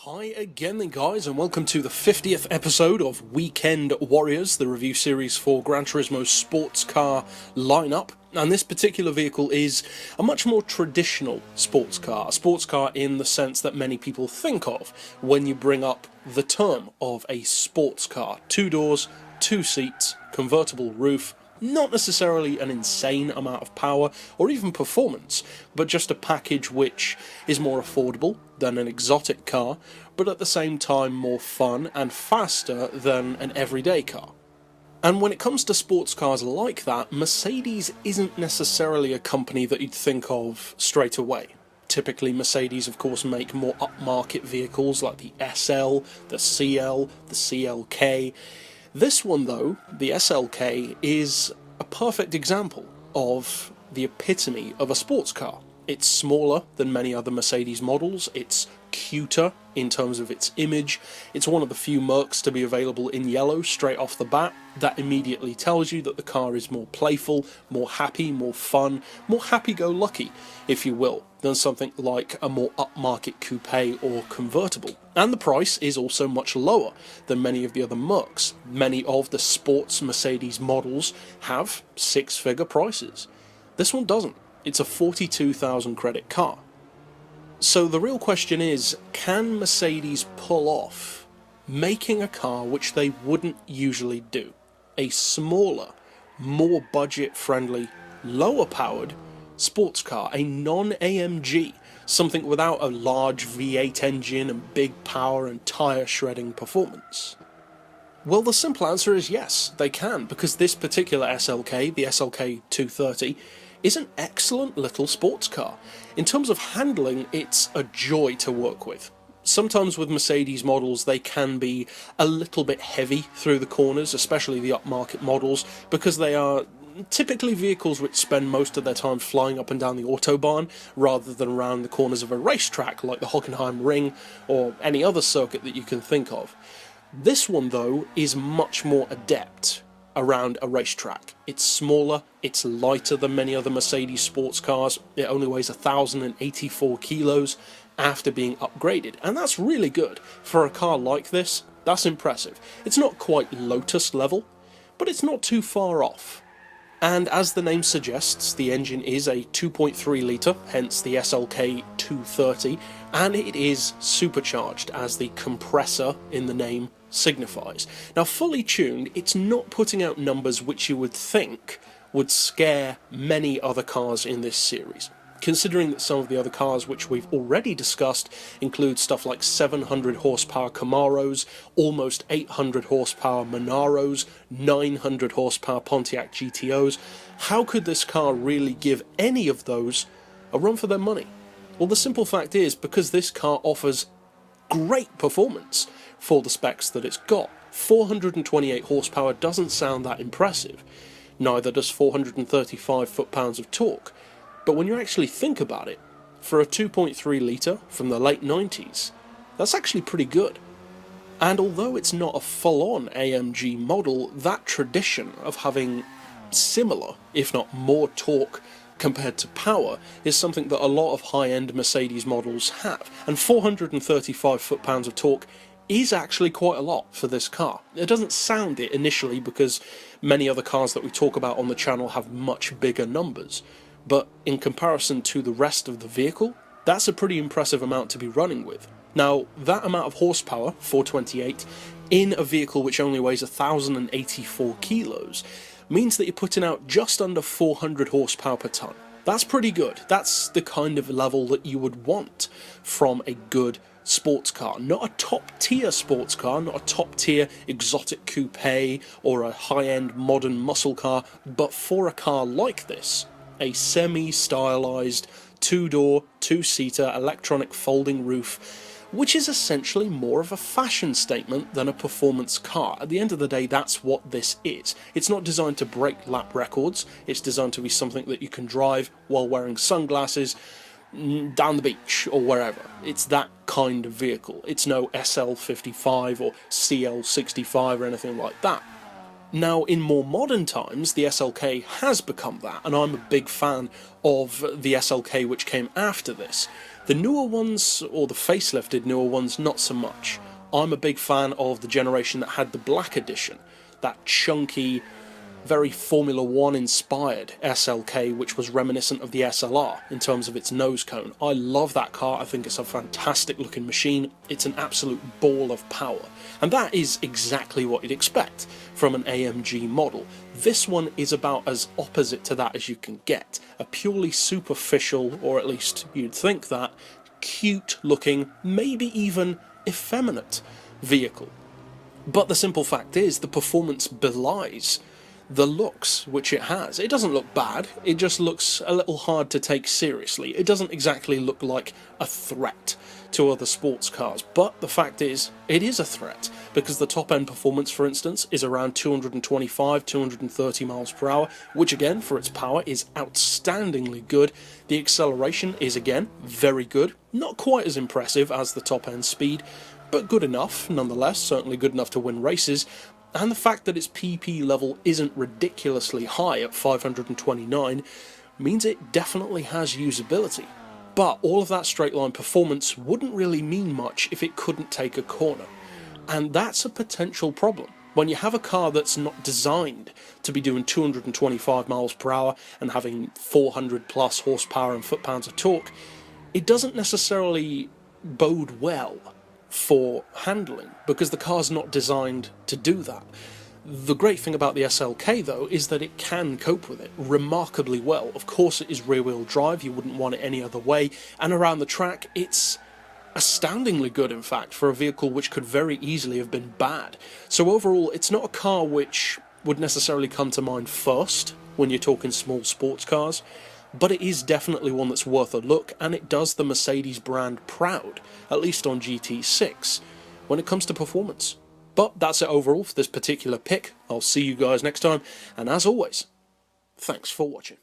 Hi again then guys, and welcome to the 50th episode of Weekend Warriors, the review series for GranTurismo's sports car lineup. And this particular vehicle is a much more traditional sports car in the sense that many people think of when you bring up the term of a sports car. 2 doors, 2 seats, convertible roof, not necessarily an insane amount of power or even performance, but just a package which is more affordable than an exotic car, but at the same time more fun and faster than an everyday car. And when it comes to sports cars like that, Mercedes isn't necessarily a company that you'd think of straight away. Typically, Mercedes, of course, make more upmarket vehicles like the SL, the CL, the CLK. This one, though, the SLK, is a perfect example of the epitome of a sports car. It's smaller than many other Mercedes models, it's cuter in terms of its image, it's one of the few Mercs to be available in yellow straight off the bat. That immediately tells you that the car is more playful, more happy, more fun, more happy-go-lucky, if you will, than something like a more upmarket coupe or convertible. And the price is also much lower than many of the other Mercs. Many of the sports Mercedes models have 6-figure prices. This one doesn't. It's a 42,000 credit car. So the real question is, can Mercedes pull off making a car which they wouldn't usually do? A smaller, more budget-friendly, lower-powered sports car, a non-AMG, something without a large V8 engine and big power and tyre-shredding performance? Well, the simple answer is yes, they can, because this particular SLK, the SLK 230, is an excellent little sports car. In terms of handling, it's a joy to work with. Sometimes with Mercedes models they can be a little bit heavy through the corners, especially the upmarket models, because they are typically vehicles which spend most of their time flying up and down the autobahn rather than around the corners of a racetrack like the Hockenheim Ring or any other circuit that you can think of. This one, though, is much more adept around a racetrack. It's smaller, it's lighter than many other Mercedes sports cars, it only weighs 1,084 kilos after being upgraded, and that's really good. For a car like this, that's impressive. It's not quite Lotus level, but it's not too far off. And as the name suggests, the engine is a 2.3 litre, hence the SLK 230, and it is supercharged, as the compressor in the name signifies. Now, fully tuned, it's not putting out numbers which you would think would scare many other cars in this series, considering that some of the other cars which we've already discussed include stuff like 700 horsepower Camaros, almost 800 horsepower Monaros, 900 horsepower Pontiac GTOs. How could this car really give any of those a run for their money? Well, the simple fact is, because this car offers great performance for the specs that it's got. 428 horsepower doesn't sound that impressive, neither does 435 foot-pounds of torque. But when you actually think about it, for a 2.3 litre from the late 90s, that's actually pretty good. And although it's not a full-on AMG model, that tradition of having similar, if not more torque compared to power, is something that a lot of high-end Mercedes models have. And 435 foot-pounds of torque is actually quite a lot for this car. It doesn't sound it initially because many other cars that we talk about on the channel have much bigger numbers. But in comparison to the rest of the vehicle, that's a pretty impressive amount to be running with. Now, that amount of horsepower, 428, in a vehicle which only weighs 1,084 kilos, means that you're putting out just under 400 horsepower per tonne. That's pretty good. That's the kind of level that you would want from a good sports car. Not a top-tier sports car, not a top-tier exotic coupe or a high-end modern muscle car, but for a car like this, a semi-stylized 2-door, 2-seater electronic folding roof, which is essentially more of a fashion statement than a performance car. At the end of the day, that's what this is. It's not designed to break lap records, it's designed to be something that you can drive while wearing sunglasses down the beach or wherever. It's that kind of vehicle. It's no SL55 or CL65 or anything like that. Now, in more modern times, the SLK has become that, and I'm a big fan of the SLK which came after this. The newer ones, or the facelifted newer ones, not so much. I'm a big fan of the generation that had the black edition, that chunky, very Formula 1 inspired SLK, which was reminiscent of the SLR in terms of its nose cone. I love that car. I think it's a fantastic looking machine. It's an absolute ball of power. And that is exactly what you'd expect from an AMG model. This one is about as opposite to that as you can get. A purely superficial, or at least you'd think that, cute looking, maybe even effeminate vehicle. But the simple fact is, the performance belies the looks which it has. It doesn't look bad, it just looks a little hard to take seriously. It doesn't exactly look like a threat to other sports cars, but the fact is, it is a threat, because the top end performance, for instance, is around 225, 230 miles per hour, which again, for its power, is outstandingly good. The acceleration is again very good, not quite as impressive as the top end speed, but good enough nonetheless, certainly good enough to win races. And the fact that its PP level isn't ridiculously high at 529 means it definitely has usability. But all of that straight line performance wouldn't really mean much if it couldn't take a corner. And that's a potential problem. When you have a car that's not designed to be doing 225 miles per hour and having 400 plus horsepower and foot-pounds of torque, it doesn't necessarily bode well for handling, because the car's not designed to do that. The great thing about the SLK though is that it can cope with it remarkably well. Of course it is rear wheel drive, you wouldn't want it any other way, and around the track it's astoundingly good, in fact, for a vehicle which could very easily have been bad. So overall, it's not a car which would necessarily come to mind first when you're talking small sports cars, but it is definitely one that's worth a look, and it does the Mercedes brand proud, at least on GT6, when it comes to performance. But that's it overall for this particular pick. I'll see you guys next time, and as always, thanks for watching.